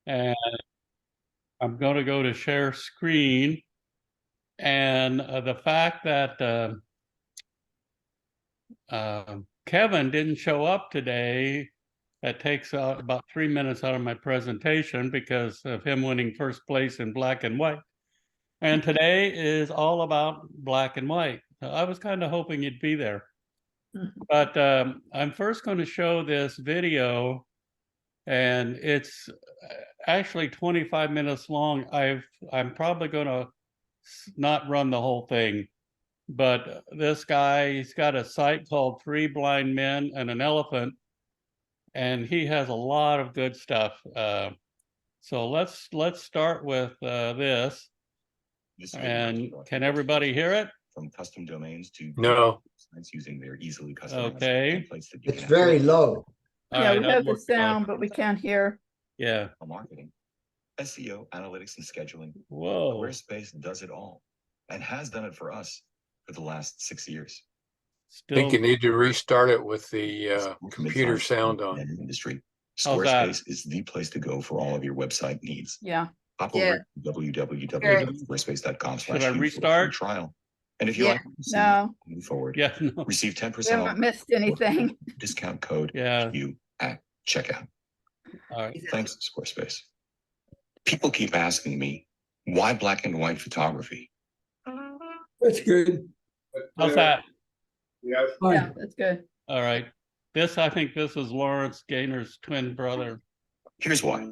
And I'm going to go to share screen. And the fact that Kevin didn't show up today, that takes about 3 minutes out of my presentation because of him winning first place in black and white. And today is all about black and white. So I was kind of hoping you'd be there. But I'm first going to show this video, and it's actually 25 minutes long. I'm probably going to not run the whole thing, but this guy, he's got a site called Three Blind Men and an Elephant, and he has a lot of good stuff. So let's start with this. And can everybody hear it? From custom domains to No. using their easily customized Okay. templates that you It's can very low. All Yeah, right, we I'm have the working on it. sound, but we can't hear. Yeah. marketing, SEO, analytics, and scheduling. Whoa. Squarespace does it all and has done it for us for the last 6 years. I think Still, you need to restart it with the computer sound on. Industry. How's that? Squarespace is the place to go for all of your website needs. Yeah. Hop Yeah. over to www.squarespace.com/. Should I restart? Trial. And if you Yeah. like, No, move forward. yeah, no, Receive we 10% off haven't missed anything. discount code yeah. you at checkout. All right. Thanks, Squarespace. People keep asking me, why black and white photography? That's good. How's that? Yeah, Yeah, that's good. All right. I think this is Lawrence Gaynor's twin brother. Here's why.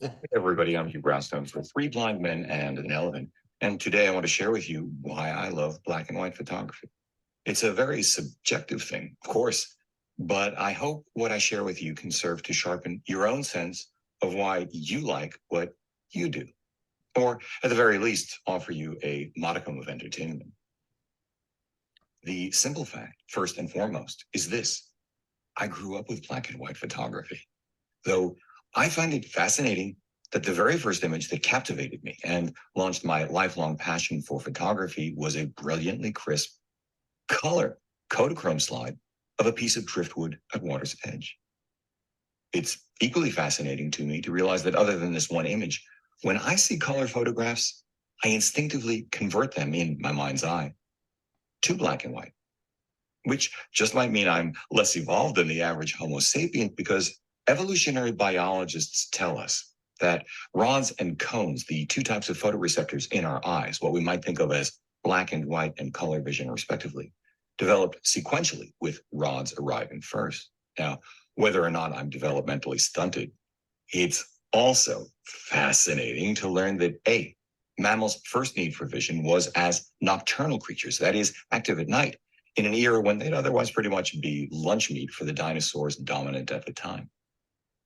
Hey everybody, I'm Hugh Brownstone for Three Blind Men and an Elephant. And today I want to share with you why I love black and white photography. It's a very subjective thing, of course, but I hope what I share with you can serve to sharpen your own sense of why you like what you do, or at the very least, offer you a modicum of entertainment. The simple fact, first and foremost, is this: I grew up with black and white photography, though I find it fascinating that the very first image that captivated me and launched my lifelong passion for photography was a brilliantly crisp color Kodachrome slide of a piece of driftwood at water's edge. It's equally fascinating to me to realize that other than this one image, when I see color photographs, I instinctively convert them in my mind's eye to black and white, which just might mean I'm less evolved than the average Homo sapien, because evolutionary biologists tell us that rods and cones, the two types of photoreceptors in our eyes, what we might think of as black and white and color vision respectively, developed sequentially, with rods arriving first. Now, whether or not I'm developmentally stunted, it's also fascinating to learn that mammals' first need for vision was as nocturnal creatures, that is, active at night, in an era when they'd otherwise pretty much be lunch meat for the dinosaurs dominant at the time.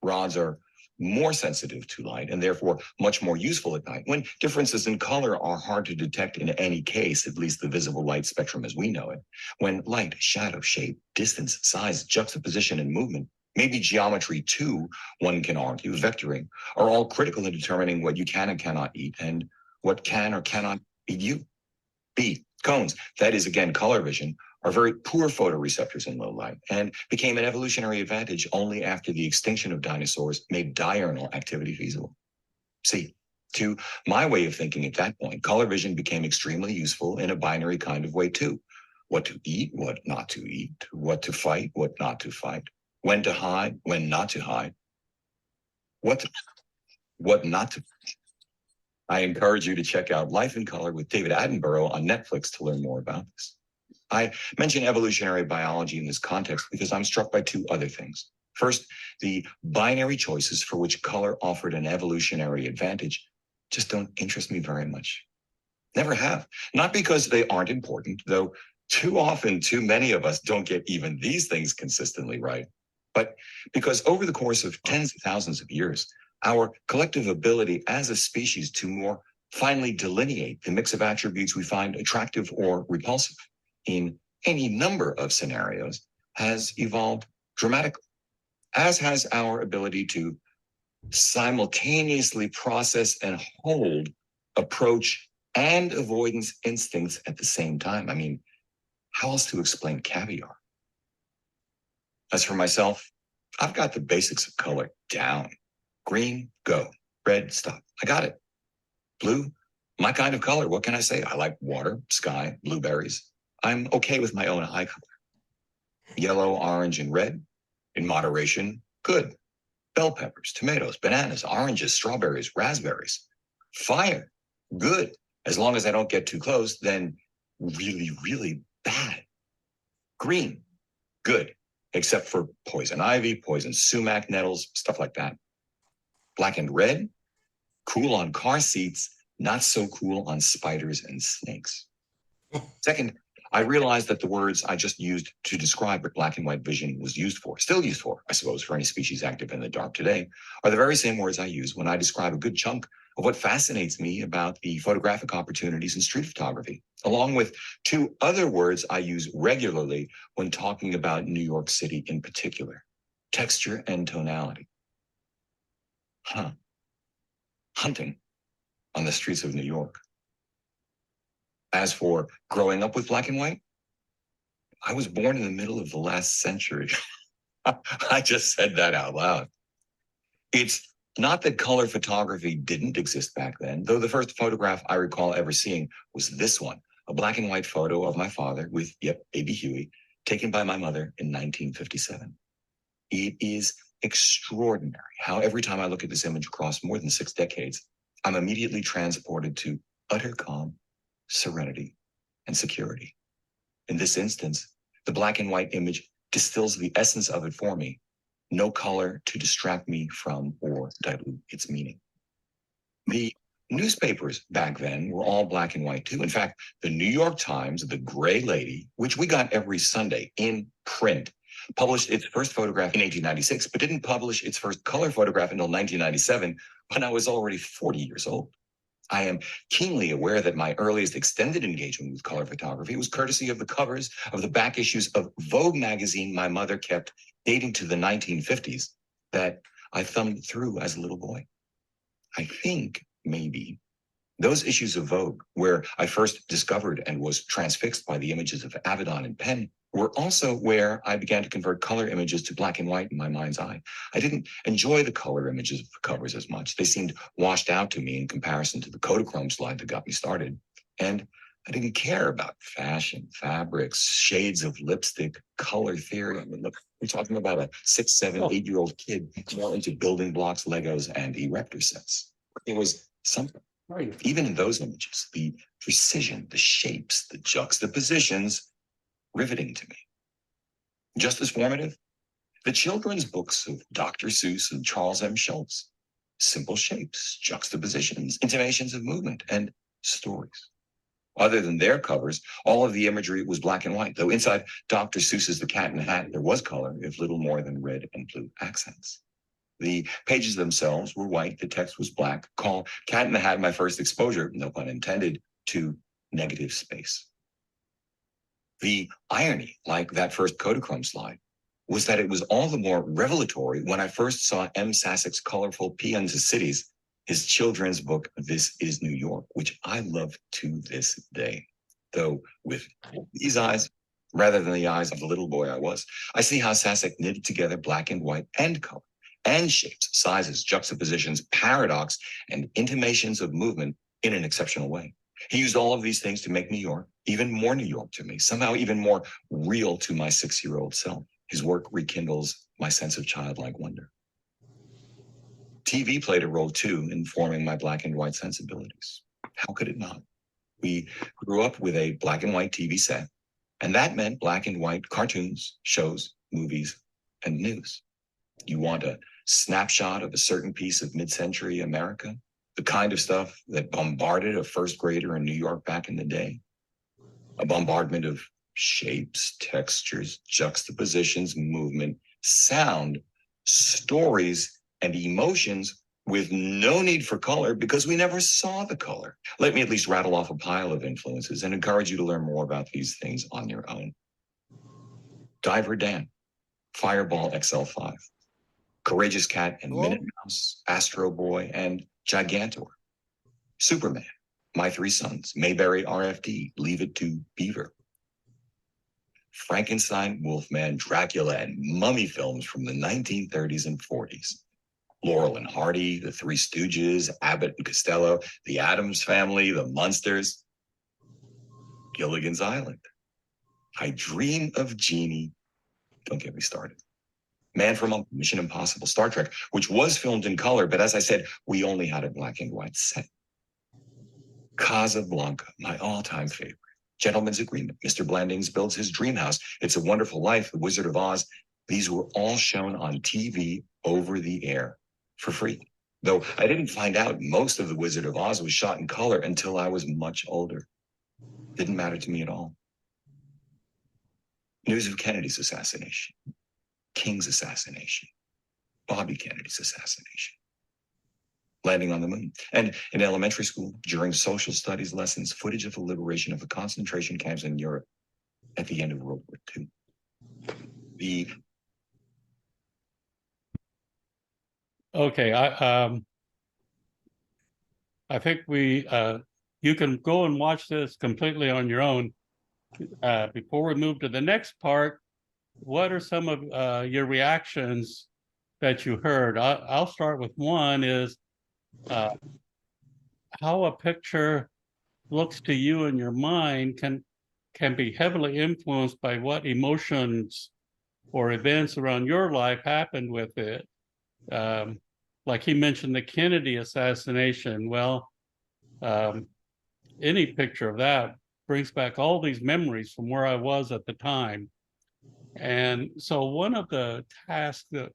Rods are more sensitive to light and therefore much more useful at night, when differences in color are hard to detect in any case, at least the visible light spectrum as we know it, when light, shadow, shape, distance, size, juxtaposition, and movement, maybe geometry too, one can argue, vectoring, are all critical in determining what you can and cannot eat and what can or cannot eat you. Cones, that is again color vision, are very poor photoreceptors in low light and became an evolutionary advantage only after the extinction of dinosaurs made diurnal activity feasible. See, to my way of thinking at that point, color vision became extremely useful in a binary kind of way too. What to eat, what not to eat, what to fight, what not to fight, when to hide, when not to hide, what not to. I encourage you to check out Life in Color with David Attenborough on Netflix to learn more about this. I mention evolutionary biology in this context because I'm struck by two other things. First, the binary choices for which color offered an evolutionary advantage just don't interest me very much. Never have. Not because they aren't important, though too often too many of us don't get even these things consistently right, but because over the course of tens of thousands of years, our collective ability as a species to more finely delineate the mix of attributes we find attractive or repulsive in any number of scenarios has evolved dramatically, as has our ability to simultaneously process and hold approach and avoidance instincts at the same time. I mean, how else to explain caviar? As for myself, I've got the basics of color down. Green, go. Red, stop. I got it. Blue, my kind of color. What can I say? I like water, sky, blueberries. I'm okay with my own eye color. Yellow, orange, and red, in moderation, good. Bell peppers, tomatoes, bananas, oranges, strawberries, raspberries. Fire, good. As long as I don't get too close, then really, really bad. Green, good. Except for poison ivy, poison sumac nettles, stuff like that. Black and red, cool on car seats, not so cool on spiders and snakes. Second, I realized that the words I just used to describe what black and white vision was used for, still used for, I suppose, for any species active in the dark today, are the very same words I use when I describe a good chunk of what fascinates me about the photographic opportunities in street photography, along with two other words I use regularly when talking about New York City in particular: texture and tonality. Hunting on the streets of New York. As for growing up with black and white, I was born in the middle of the last century. I just said that out loud. It's not that color photography didn't exist back then, though the first photograph I recall ever seeing was this one, a black and white photo of my father with, baby Huey, taken by my mother in 1957. It is extraordinary how every time I look at this image across more than 6 decades, I'm immediately transported to utter calm, serenity, and security. In this instance, the black and white image distills the essence of it for me. No color to distract me from or dilute its meaning. The newspapers back then were all black and white too. In fact, the New York Times, the Gray Lady, which we got every Sunday in print, published its first photograph in 1896, but didn't publish its first color photograph until 1997, when I was already 40 years old. I am keenly aware that my earliest extended engagement with color photography was courtesy of the covers of the back issues of Vogue magazine my mother kept, dating to the 1950s, that I thumbed through as a little boy. I think maybe those issues of Vogue, where I first discovered and was transfixed by the images of Avedon and Penn, were also where I began to convert color images to black and white in my mind's eye. I didn't enjoy the color images of the covers as much. They seemed washed out to me in comparison to the Kodachrome slide that got me started. And I didn't care about fashion, fabrics, shades of lipstick, color theory. I mean, look, we're talking about a 6, 7, 8-year-old kid more into building blocks, Legos, and erector sets. It was something. Even in those images, the precision, the shapes, the juxtapositions, riveting to me. Just as formative, the children's books of Dr. Seuss and Charles M. Schultz. Simple shapes, juxtapositions, intimations of movement, and stories. Other than their covers, all of the imagery was black and white, though inside Dr. Seuss's The Cat in the Hat, there was color, if little more than red and blue accents. The pages themselves were white, the text was black. Call Cat in the Hat my first exposure, no pun intended, to negative space. The irony, like that first Kodachrome slide, was that it was all the more revelatory when I first saw M. Sassock's colorful Peons of Cities, his children's book, This is New York, which I love to this day. Though with these eyes, rather than the eyes of the little boy I was, I see how Sassock knitted together black and white and color, and shapes, sizes, juxtapositions, paradox, and intimations of movement in an exceptional way. He used all of these things to make New York even more New York to me, somehow even more real to my 6-year-old self. His work rekindles my sense of childlike wonder. TV played a role too in forming my black and white sensibilities. How could it not? We grew up with a black and white TV set, and that meant black and white cartoons, shows, movies, and news. You want a snapshot of a certain piece of mid-century America, the kind of stuff that bombarded a first grader in New York back in the day. A bombardment of shapes, textures, juxtapositions, movement, sound, stories, and emotions with no need for color because we never saw the color. Let me at least rattle off a pile of influences and encourage you to learn more about these things on your own. Diver Dan, Fireball XL5, Courageous Cat and Minute Mouse, Astro Boy, and Gigantor. Superman, My Three Sons, Mayberry RFD, Leave It to Beaver. Frankenstein, Wolfman, Dracula, and mummy films from the 1930s and 40s. Laurel and Hardy, the Three Stooges, Abbott and Costello, the Addams Family, the Munsters, Gilligan's Island. I Dream of Jeannie. Don't get me started. Man from Uncle, Mission Impossible, Star Trek, which was filmed in color, but as I said, we only had a black and white set. Casablanca, my all-time favorite. Gentleman's Agreement, Mr. Blandings Builds His Dream House, It's a Wonderful Life, The Wizard of Oz. These were all shown on TV over the air for free. Though I didn't find out most of The Wizard of Oz was shot in color until I was much older. Didn't matter to me at all. News of Kennedy's assassination, King's assassination, Bobby Kennedy's assassination, landing on the moon. And in elementary school, during social studies lessons, footage of the liberation of the concentration camps in Europe at the end of World War II. Okay, I think you can go and watch this completely on your own. Before we move to the next part, what are some of your reactions that you heard? I'll start with one is how a picture looks to you in your mind can be heavily influenced by what emotions or events around your life happened with it. Like he mentioned the Kennedy assassination. Well, any picture of that brings back all these memories from where I was at the time. And so one of the tasks that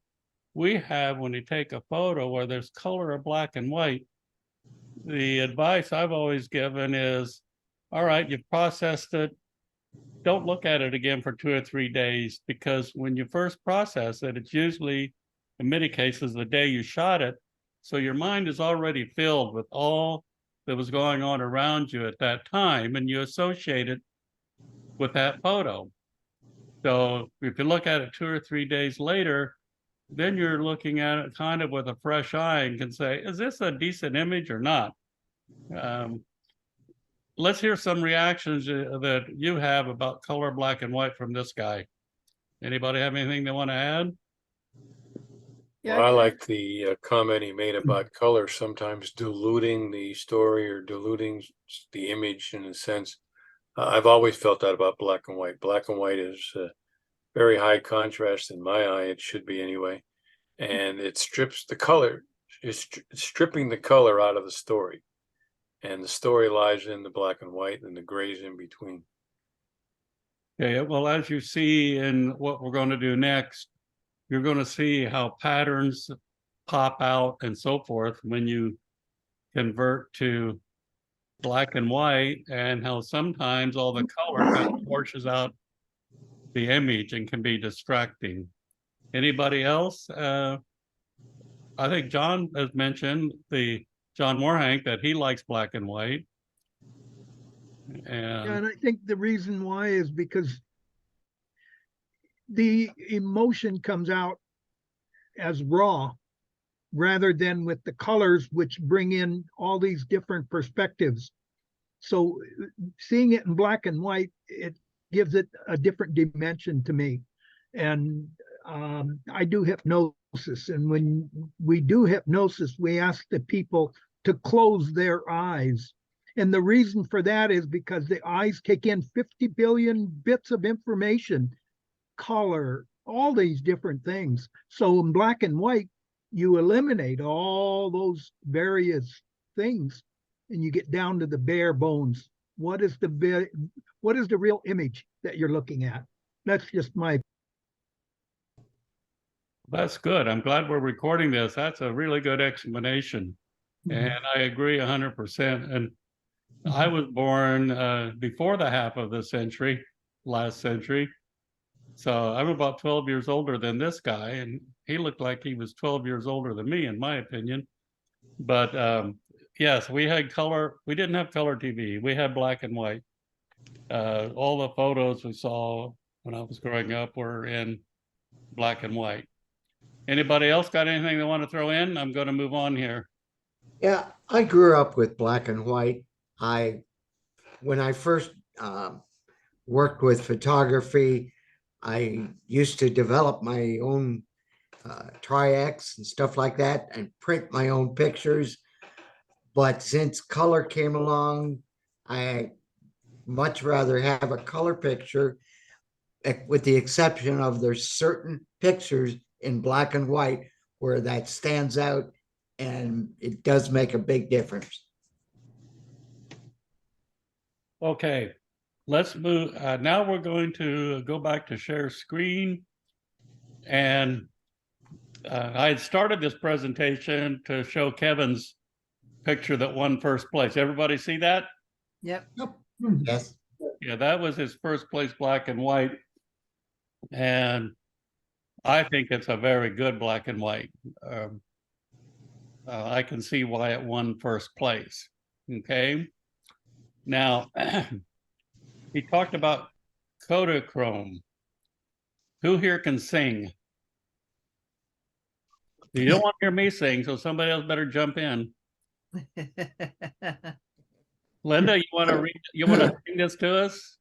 we have when you take a photo where there's color or black and white, the advice I've always given is, all right, you've processed it. Don't look at it again for 2 or 3 days, because when you first process it, it's usually, in many cases, the day you shot it. So your mind is already filled with all that was going on around you at that time, and you associate it with that photo. So if you look at it 2 or 3 days later, then you're looking at it kind of with a fresh eye and can say, is this a decent image or not? Let's hear some reactions that you have about color, black and white from this guy. Anybody have anything they want to add? Yeah, Well, I like the comment he made about color sometimes diluting the story or diluting the image in a sense. I've always felt that about black and white. Black and white is very high contrast in my eye. It should be anyway. And it strips the color, it's stripping the color out of the story. And the story lies in the black and white and the grays in between. Okay, well, as you see in what we're going to do next, you're going to see how patterns pop out and so forth when you convert to black and white, and how sometimes all the color kind of washes out the image and can be distracting. Anybody else? I think John has mentioned, John Moorhank, that he likes black and white. And I think the reason why is because the emotion comes out as raw rather than with the colors, which bring in all these different perspectives. So seeing it in black and white, it gives it a different dimension to me. And I do hypnosis. And when we do hypnosis, we ask the people to close their eyes. And the reason for that is because the eyes take in 50 billion bits of information, color, all these different things. So in black and white, you eliminate all those various things and you get down to the bare bones. What is the real image that you're looking at? That's just my. That's good. I'm glad we're recording this. That's a really good explanation. And I agree 100%. And I was born before the half of the century, last century. So I'm about 12 years older than this guy, and he looked like he was 12 years older than me, in my opinion. But yes, we had color. We didn't have color TV. We had black and white. All the photos we saw when I was growing up were in black and white. Anybody else got anything they want to throw in? I'm going to move on here. Yeah, I grew up with black and white. When I first worked with photography. I used to develop my own Tri-X and stuff like that and print my own pictures. But since color came along, I much rather have a color picture, with the exception of there's certain pictures in black and white where that stands out and it does make a big difference. Okay, let's move. Now we're going to go back to share screen. And I had started this presentation to show Kevin's picture that won first place. Everybody see that? Yep. Yes. Yeah, that was his first place black and white. And I think it's a very good black and white. I can see why it won first place. Okay. Now, he talked about Kodachrome. Who here can sing? You don't want to hear me sing, so somebody else better jump in. Linda, you want to read? You want to sing this to us?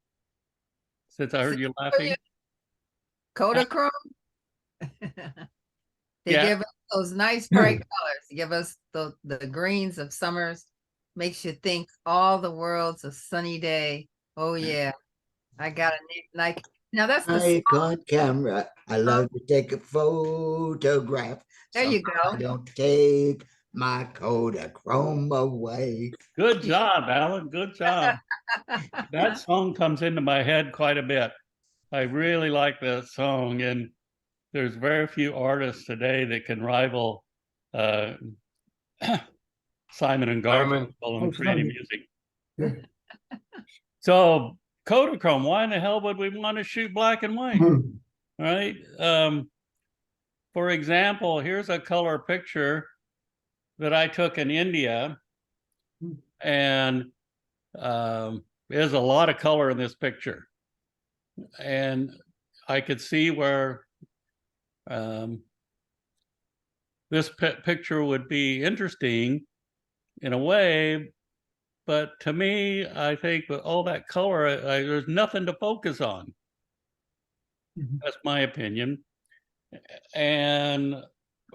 Since I heard you laughing. Kodachrome. They Yeah. give us those nice bright colors. They give us the greens of summers. Makes you think all the world's a sunny day. Oh yeah, I got a Nike. Now that's the I got camera. I love to take a photograph. There you Somehow go. I don't take my Kodachrome away. Good job, Alan. Good job. That song comes into my head quite a bit. I really like that song, and there's very few artists today that can rival Simon and Garfunkel in creating music. So Kodachrome, why in the hell would we want to shoot black and white? Right? For example, here's a color picture that I took in India, and there's a lot of color in this picture. And I could see where this picture would be interesting in a way, but to me, I think with all that color, there's nothing to focus on. That's my opinion. And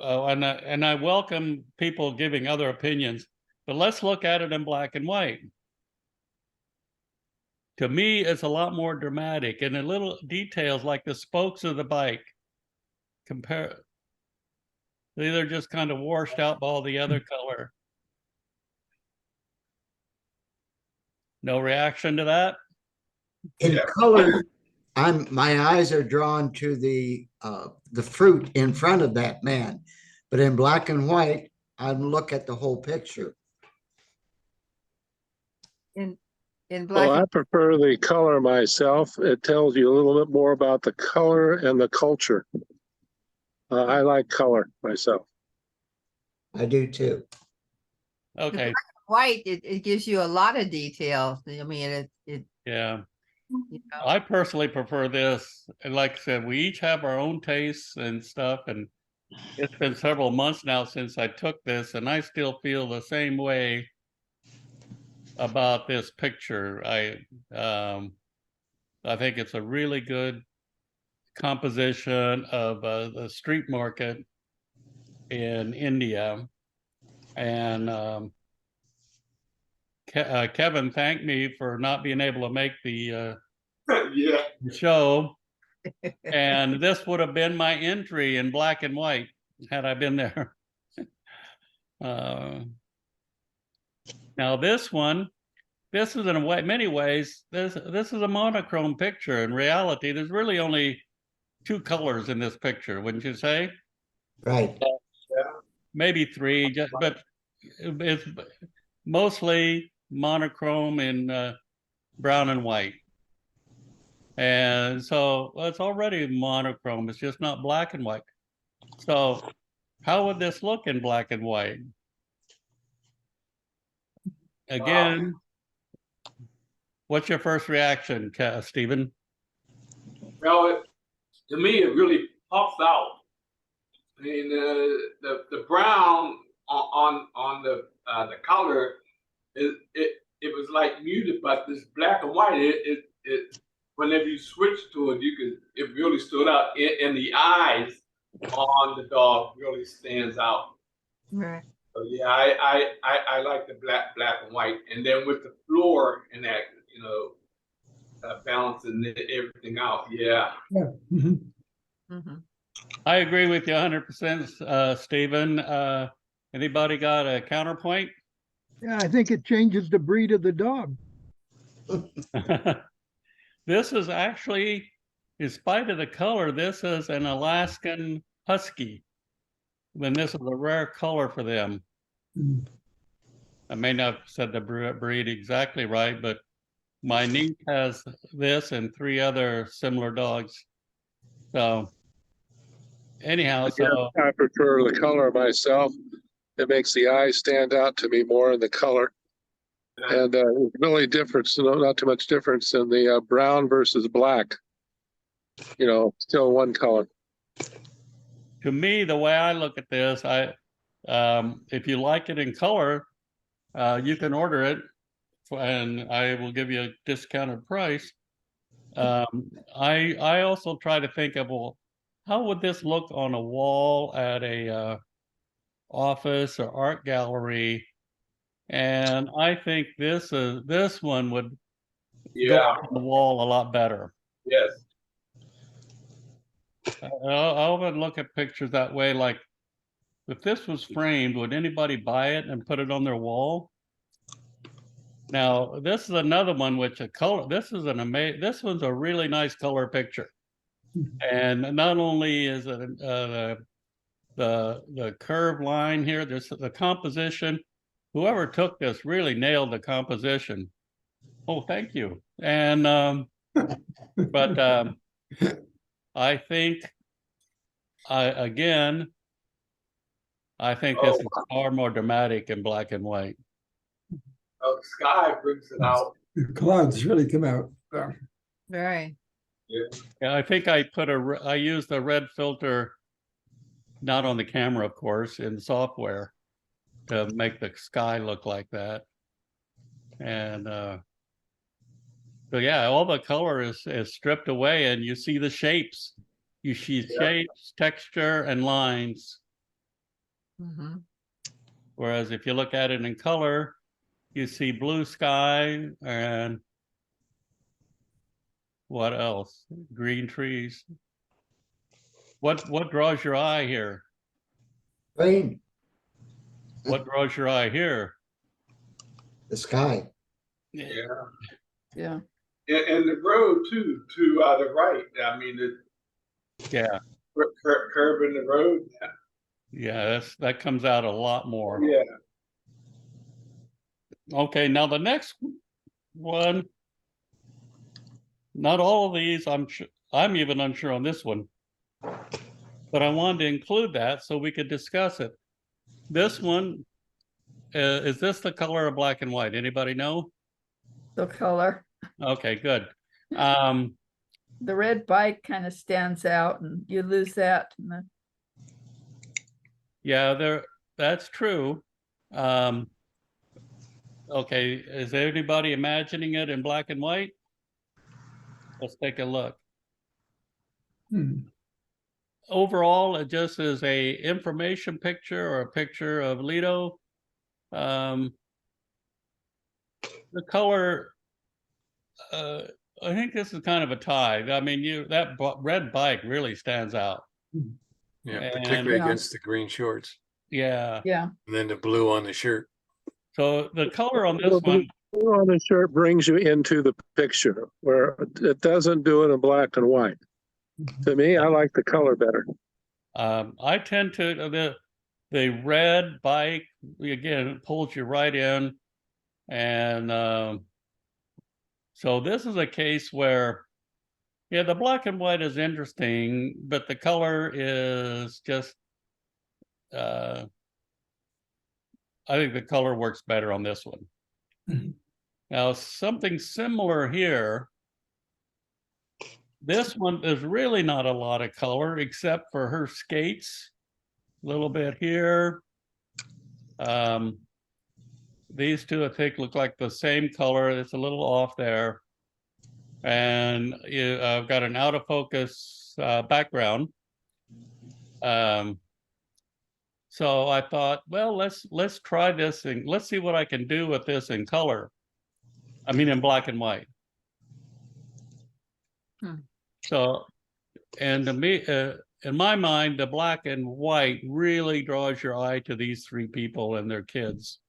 I welcome people giving other opinions, but let's look at it in black and white. To me, it's a lot more dramatic, and the little details like the spokes of the bike they're just kind of washed out by all the other color. No reaction to that? In color, my eyes are drawn to the fruit in front of that man, but in black and white, I look at the whole picture. in black. Well, I prefer the color myself. It tells you a little bit more about the color and the culture. I like color myself. I do too. Okay. White, it gives you a lot of detail. I mean, Yeah. you know. I personally prefer this. And like I said, we each have our own tastes and stuff. And it's been several months now since I took this, and I still feel the same way about this picture. I think it's a really good composition of the street market in India. And Kevin thanked me for not being able to make the show. And this would have been my entry in black and white had I been there. Now this one, this is in many ways, this is a monochrome picture. In reality, there's really only two colors in this picture, wouldn't you say? Right. Maybe three, but it's mostly monochrome in brown and white. And so it's already monochrome, it's just not black and white. So how would this look in black and white? Again, what's your first reaction, Stephen? Well, to me, it really pops out. I mean, the brown on the color, it was like muted, but this black and white, whenever you switch to it, it really stood out in the eyes on the dog really stands out. Right. So yeah, I like the black and white, and then with the floor and that, balancing everything out. Yeah. Mm-hmm. I agree with you 100%, Stephen. Anybody got a counterpoint? Yeah, I think it changes the breed of the dog. This is actually, in spite of the color, this is an Alaskan Husky. When this is a rare color for them. I may not have said the breed exactly right, but my niece has this and 3 other similar dogs. So anyhow, so I prefer the color myself. It makes the eyes stand out to me more in the color. And really difference, not too much difference in the brown versus black. Still one color. to me, the way I look at this, if you like it in color, you can order it, and I will give you a discounted price. I also try to think of, well, how would this look on a wall at a office or art gallery? And I think this one would go Yeah. on the wall a lot better. Yes. I often look at pictures that way, like if this was framed, would anybody buy it and put it on their wall? Now, this is another one which this one's a really nice color picture. And not only is it the curved line here, there's the composition. Whoever took this really nailed the composition. Oh, thank you. And but I think I think this is far more dramatic in black and white. Oh, the sky brings it out. The clouds really come out. Right. Yeah, I think I used a red filter, not on the camera, of course, in software to make the sky look like that. And so yeah, all the color is stripped away, and you see the shapes. You see shapes, texture, and lines. Mm-hmm. Whereas if you look at it in color, you see blue sky and what else? Green trees. What draws your eye here? Green, What draws your eye here? the sky. Yeah. Yeah. And the road too, to the right. I mean, Yeah, curve in the road. yeah, that comes out a lot more. Yeah. Okay, now the next one, not all of these, I'm even unsure on this one, but I wanted to include that so we could discuss it. This one, is this the color of black and white? Anybody know? The color. Okay, good. The red bike kind of stands out and you lose that. Yeah, that's true. Okay, is anybody imagining it in black and white? Let's take a look. Overall, it just is a information picture or a picture of Lido. The color, I think this is kind of a tie. I mean, that red bike really stands out. Yeah, particularly And- against the green shorts, Yeah. Yeah. and then the blue on the shirt. So the color on this one, Blue on the shirt brings you into the picture where it doesn't do it in black and white. To me, I like the color better. I tend to the red bike again, it pulls you right in, and so this is a case where, yeah, the black and white is interesting, but the color is just. I think the color works better on this one. Now, something similar here. This one, there's really not a lot of color except for her skates. A little bit here. These two, I think, look like the same color. It's a little off there. and I've got an out of focus background. So I thought, well, let's try this and let's see what I can do with this in color. I mean, in black and white. So, and to me, in my mind, the black and white really draws your eye to these three people and their kids.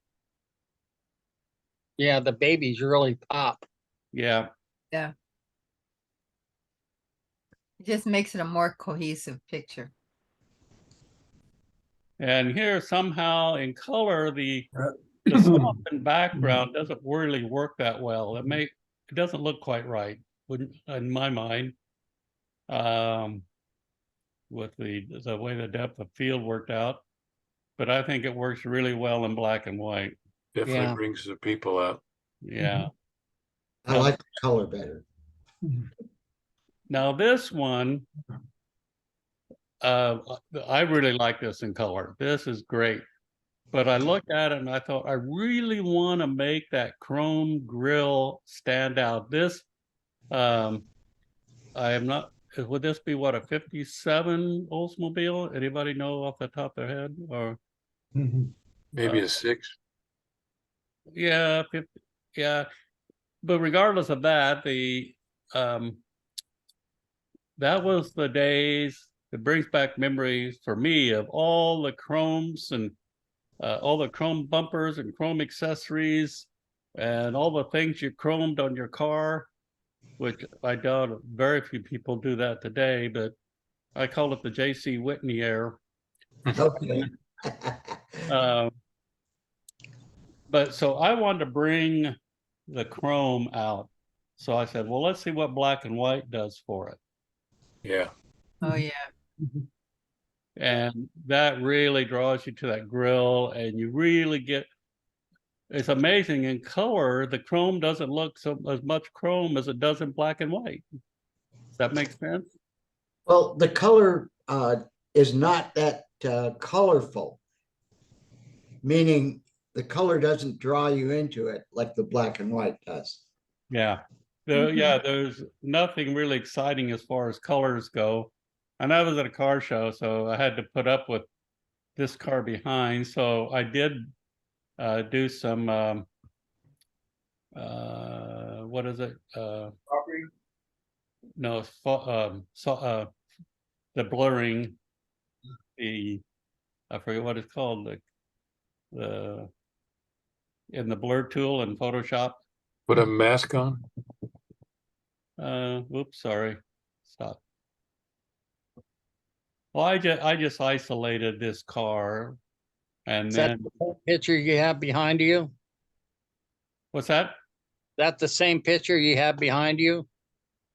Yeah, the babies really pop. Yeah. It just makes it a more cohesive picture. And here somehow in color, the Uh, softened background doesn't really work that well. It doesn't look quite right, in my mind. With the way the depth of field worked out. But I think it works really well in black and white. Definitely Yeah. brings the people out. Yeah. I like the color better. Now this one, I really like this in color. This is great. But I looked at it and I thought, I really want to make that chrome grille stand out. This, I am not, would this be what, a 57 Oldsmobile? Anybody know off the top of their head? Or Maybe a 6. yeah, 50, yeah. But regardless of that, that was the days. It brings back memories for me of all the chromes and all the chrome bumpers and chrome accessories and all the things you chromed on your car, which I doubt very few people do that today, but I call it the J.C. Whitney era. Okay. But so I wanted to bring the chrome out. So I said, well, let's see what black and white does for it. Yeah. Oh yeah. And that really draws you to that grill, and you really get, it's amazing in color, the chrome doesn't look as much chrome as it does in black and white. Does that make sense? Well, the color is not that colorful, meaning the color doesn't draw you into it like the black and white does. Yeah. Yeah, there's nothing really exciting as far as colors go. And I was at a car show, so I had to put up with this car behind. So I did do some, what is it? No, the blurring, I forget what it's called, in the blur tool in Photoshop. Put a mask on. Whoops, sorry. Stop. Well, I just isolated this car, and Is then that the same picture you have behind you? what's that? That the same picture you have behind you?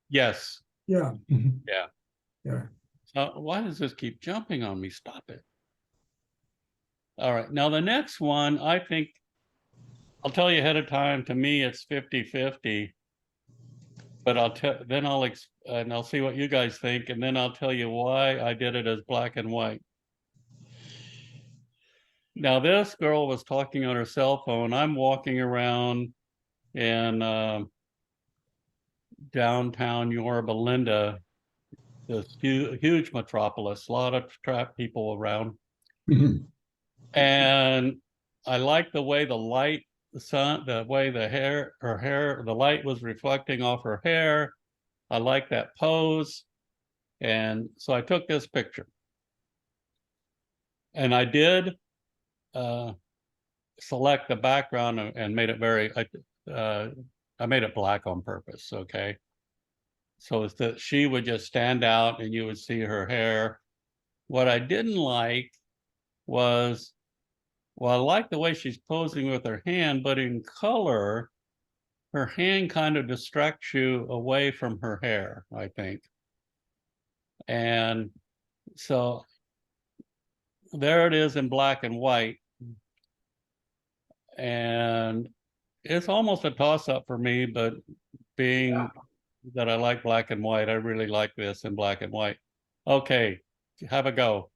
Yes. Yeah. Yeah. Yeah. So why does this keep jumping on me? Stop it. All right. Now the next one, I think I'll tell you ahead of time, to me it's 50-50. But I'll see what you guys think, and then I'll tell you why I did it as black and white. Now this girl was talking on her cell phone. I'm walking around in downtown Yorba Linda, this huge metropolis, a lot of people around. And I like the way the light, the sun, the way the light was reflecting off her hair. I like that pose. And so I took this picture. And I did select the background and made it I made it black on purpose, okay? So it's that she would just stand out and you would see her hair. What I didn't like was, well, I like the way she's posing with her hand, but in color, her hand kind of distracts you away from her hair, I think. And so there it is in black and white. And it's almost a toss-up for me, but being that I like black and white, I really like this in black and white. Okay, have a go.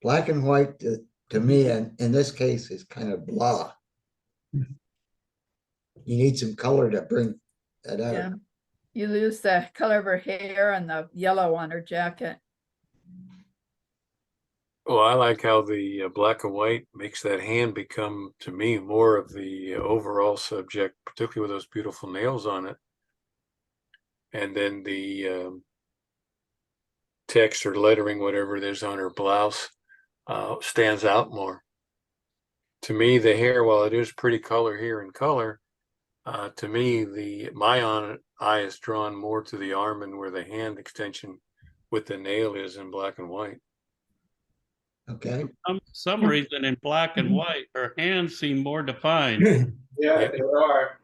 Black and white to me, and in this case, is kind of blah. You need some color to bring And, Yeah. You lose the color of her hair and the yellow on her jacket. Well, I like how the black and white makes that hand become, to me, more of the overall subject, particularly with those beautiful nails on it. And then the text or lettering, whatever it is on her blouse, stands out more. To me, the hair, while it is pretty color here in color, to me, my eye is drawn more to the arm and where the hand extension with the nail is in black and white. okay. Some reason in black and white, her hands seem more defined, Yeah, Yeah. they are.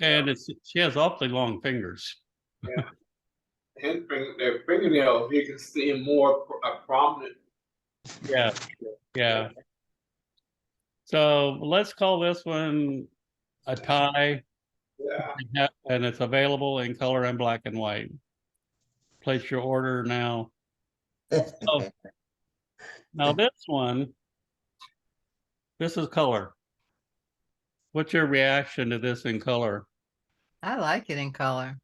and she has awfully long fingers. Their fingernails, you can see them more prominent. Yeah, yeah. So let's call this one a tie, Yeah. and it's available in color and black and white. Place your order now. Oh. Now this one, this is color. What's your reaction to this in color? I like it in color.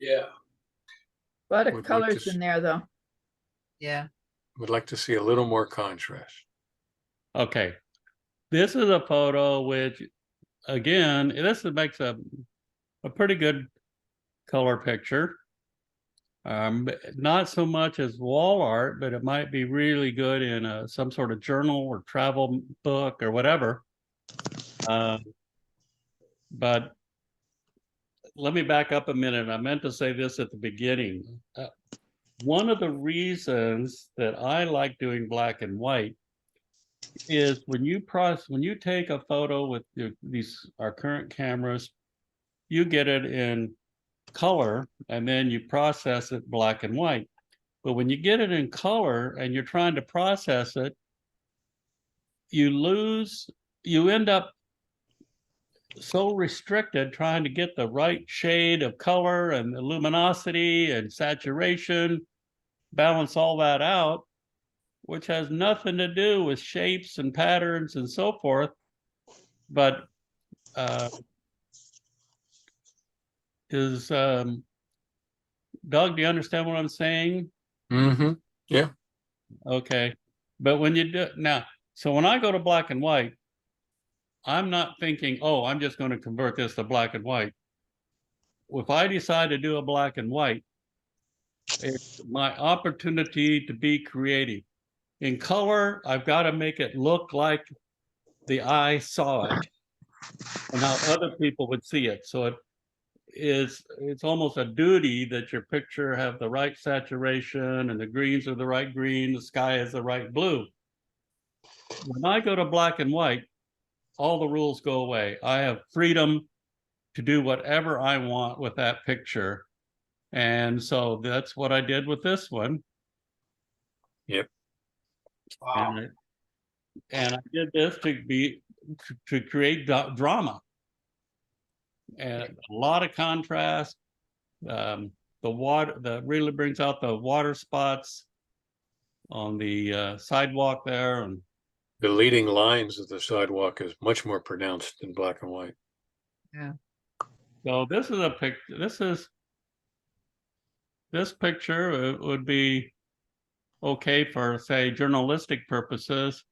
Yeah. A lot of Would like to colors s- in there, though. Yeah. Would like to see a little more contrast. Okay. This is a photo which, again, this makes a pretty good color picture. Not so much as wall art, but it might be really good in some sort of journal or travel book or whatever. But let me back up a minute. I meant to say this at the beginning. One of the reasons that I like doing black and white is when you take a photo with our current cameras, you get it in color and then you process it black and white. But when you get it in color and you're trying to process it, you end up so restricted trying to get the right shade of color and the luminosity and saturation, balance all that out, which has nothing to do with shapes and patterns and so forth. But Doug, do you understand what I'm saying? Mm-hmm. Yeah. Okay. But when you do now, so when I go to black and white, I'm not thinking, oh, I'm just going to convert this to black and white. If I decide to do a black and white, it's my opportunity to be creative. In color, I've got to make it look like the eye saw it and how other people would see it. So it's almost a duty that your picture have the right saturation and the greens are the right green, the sky is the right blue. When I go to black and white, all the rules go away. I have freedom to do whatever I want with that picture. And so that's what I did with this one. Yep. Wow. And I did this to create drama and a lot of contrast. The water that really brings out the water spots on the sidewalk there, and The leading lines of the sidewalk is much more pronounced in black and white. Yeah. so this is a picture. This picture would be okay for, say, journalistic purposes.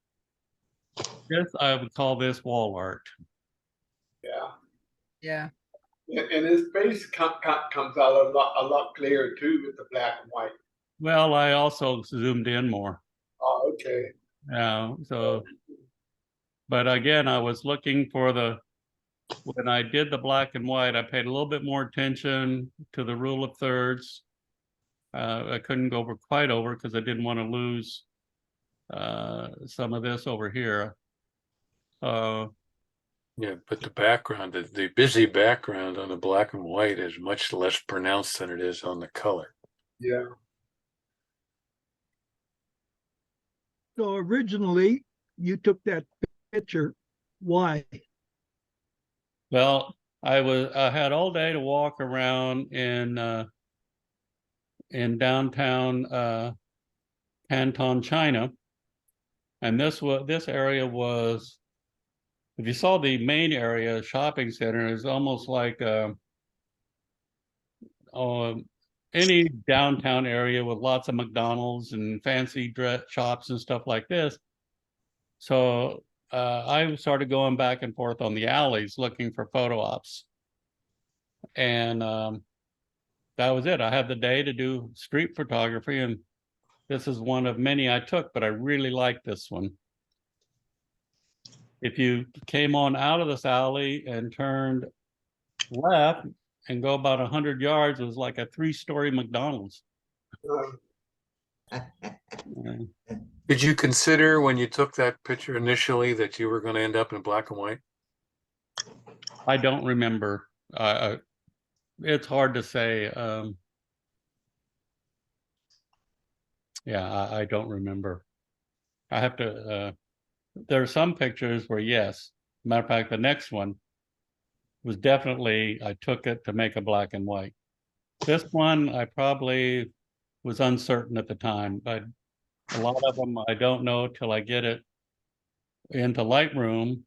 I would call this wall art. Yeah. Yeah. And his face comes out a lot clearer too with the black and white. Well, I also zoomed in more. Oh, okay. Yeah. So, but again, I was looking for when I did the black and white, I paid a little bit more attention to the rule of thirds. I couldn't go quite over because I didn't want to lose some of this over here. Yeah, but the background, the busy background on the black and white is much less pronounced than it is on the color. Yeah. So originally you took that picture. Why? Well, I had all day to walk around in downtown Canton, China, and this area was, if you saw the main area shopping center, is almost like any downtown area with lots of McDonald's and fancy dress shops and stuff like this. So I started going back and forth on the alleys looking for photo ops. And that was it. I had the day to do street photography, and this is one of many I took, but I really like this one. If you came on out of this alley and turned left and go about 100 yards, it was like a 3-story McDonald's. Did you consider when you took that picture initially that you were going to end up in black and white? I don't remember. It's hard to say. Yeah, I don't remember. I have to, there are some pictures where yes. Matter of fact, the next one was definitely, I took it to make a black and white. This one, I probably was uncertain at the time, but a lot of them I don't know till I get it into Lightroom.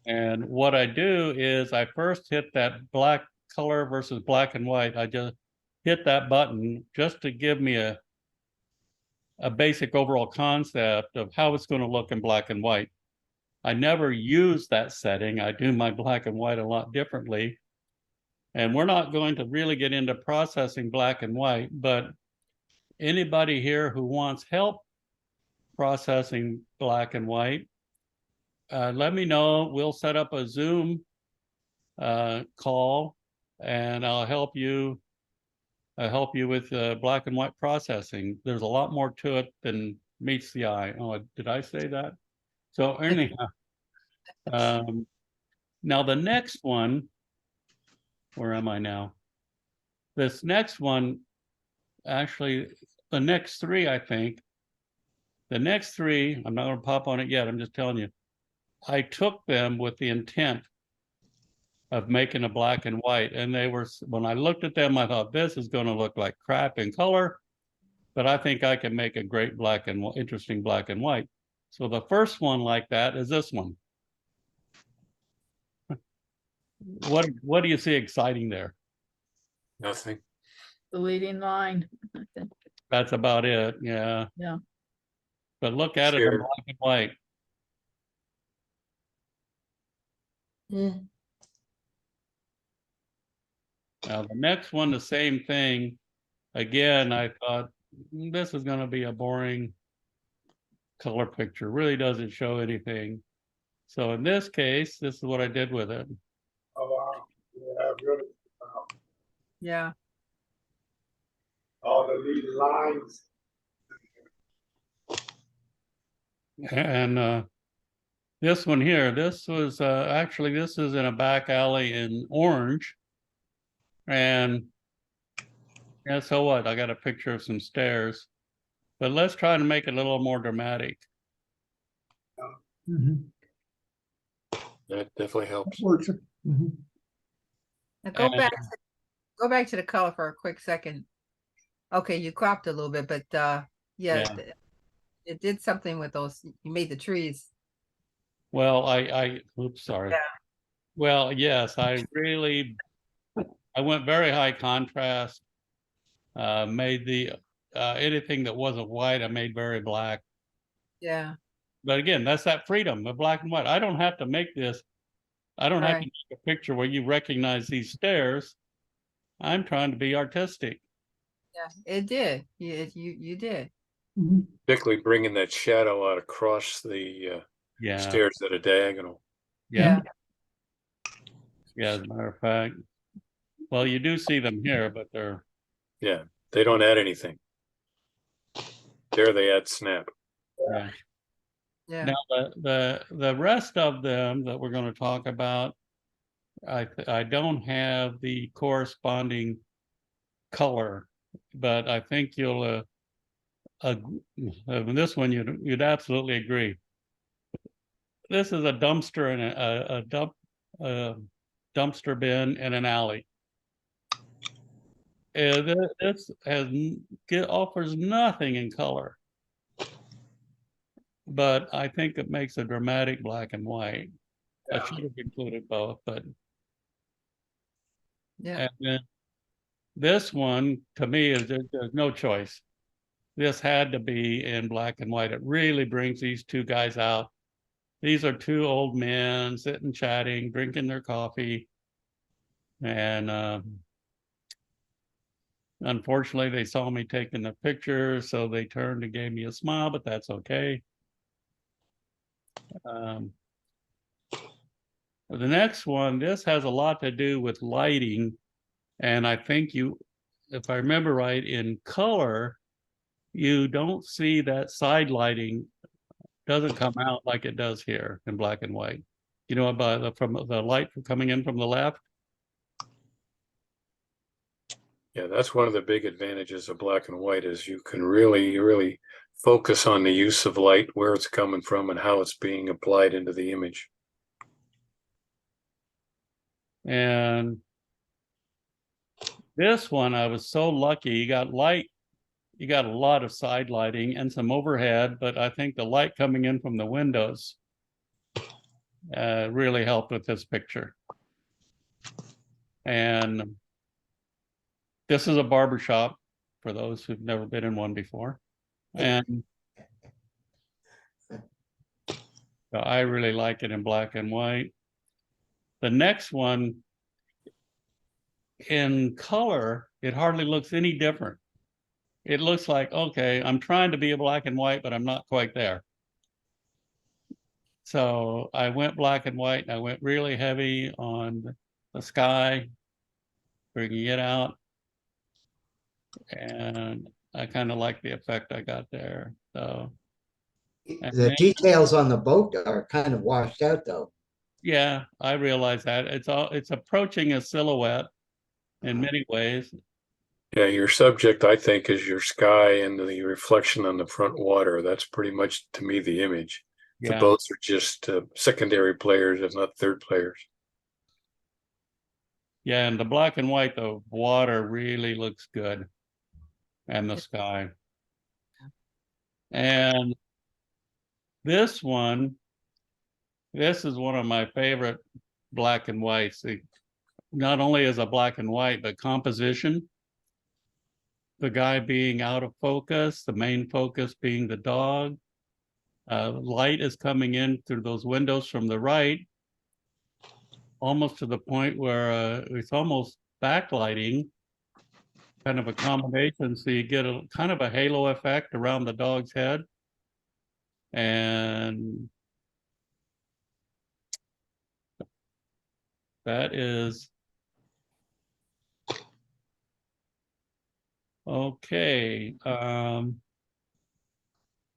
And what I do is I first hit that black color versus black and white. I just hit that button just to give me a basic overall concept of how it's going to look in black and white. I never use that setting. I do my black and white a lot differently. And we're not going to really get into processing black and white, but anybody here who wants help processing black and white, let me know. We'll set up a Zoom call, and I'll help you with black and white processing. There's a lot more to it than meets the eye. Oh, did I say that? So anyhow, now the next one, where am I now? This next one, actually, the next three, I think, the next three, I'm not going to pop on it yet. I'm just telling you, I took them with the intent of making a black and white. And they were, when I looked at them, I thought, this is going to look like crap in color, but I think I can make a great black and interesting black and white. So the first one like that is this one. What do you see exciting there? Nothing. The leading line. I think. That's about it. Yeah. Yeah. But look at it in Sure. black and white. Now the next one, the same thing. Again, I thought this is going to be a boring color picture. Really doesn't show anything. So in this case, this is what I did with it. Oh, wow. Yeah, really. Yeah. All the leading lines. And this one here, this was actually, this is in a back alley in Orange. And yeah, so what? I got a picture of some stairs. But let's try to make it a little more dramatic. Mhm. That definitely helps. Works. Mhm. Now go And- back to the color for a quick second. Okay, you cropped a little bit, but yeah. It did something with those. You made the trees. Well, oops, sorry. Yeah. Well, yes, I went very high contrast. Made the anything that wasn't white, I made very black. Yeah. But again, that's that freedom of black and white. I don't have to make this. I don't have to Right. make a picture where you recognize these stairs. I'm trying to be artistic. Yeah. It did. You did. Mhm. Particularly bringing that shadow out across the Yeah. stairs at a diagonal. Yeah. Yeah. As a matter of fact. Well, you do see them here, but they're Yeah, they don't add anything. There they add snap. yeah. Yeah. Now the rest of them that we're going to talk about, I don't have the corresponding color, but I think you'll this one you'd absolutely agree. This is a dumpster and a dumpster bin in an alley. This offers nothing in color, but I think it makes a dramatic black and white. I should have included both, but Yeah. and then this one to me is there's no choice. This had to be in black and white. It really brings these two guys out. These are two old men sitting, chatting, drinking their coffee. And unfortunately, they saw me taking the picture, so they turned and gave me a smile, but that's okay. The next one, this has a lot to do with lighting. And I think if I remember right, in color, you don't see that side lighting doesn't come out like it does here in black and white. You know, from the light coming in from the left. Yeah, that's one of the big advantages of black and white is you can really focus on the use of light, where it's coming from and how it's being applied into the image. And this one, I was so lucky. You got light, you got a lot of side lighting and some overhead, but I think the light coming in from the windows really helped with this picture. And this is a barber shop for those who've never been in one before. And so I really like it in black and white. The next one, in color, it hardly looks any different. It looks like, okay, I'm trying to be a black and white, but I'm not quite there. So I went black and white, and I went really heavy on the sky, bringing it out. And I kind of like the effect I got there. So The details on the boat are kind of washed out though. yeah, I realize that it's approaching a silhouette in many ways. Yeah, your subject, I think, is your sky and the reflection on the front water. That's pretty much, to me, the image. The Yeah, boats are just secondary players, if not third players. yeah, and the black and white, the water really looks good, and the sky. And this one, this is one of my favorite black and whites. Not only as a black and white, but composition. The guy being out of focus, the main focus being the dog. Light is coming in through those windows from the right, almost to the point where it's almost backlighting, kind of a combination. So you get a kind of a halo effect around the dog's head. And that is okay.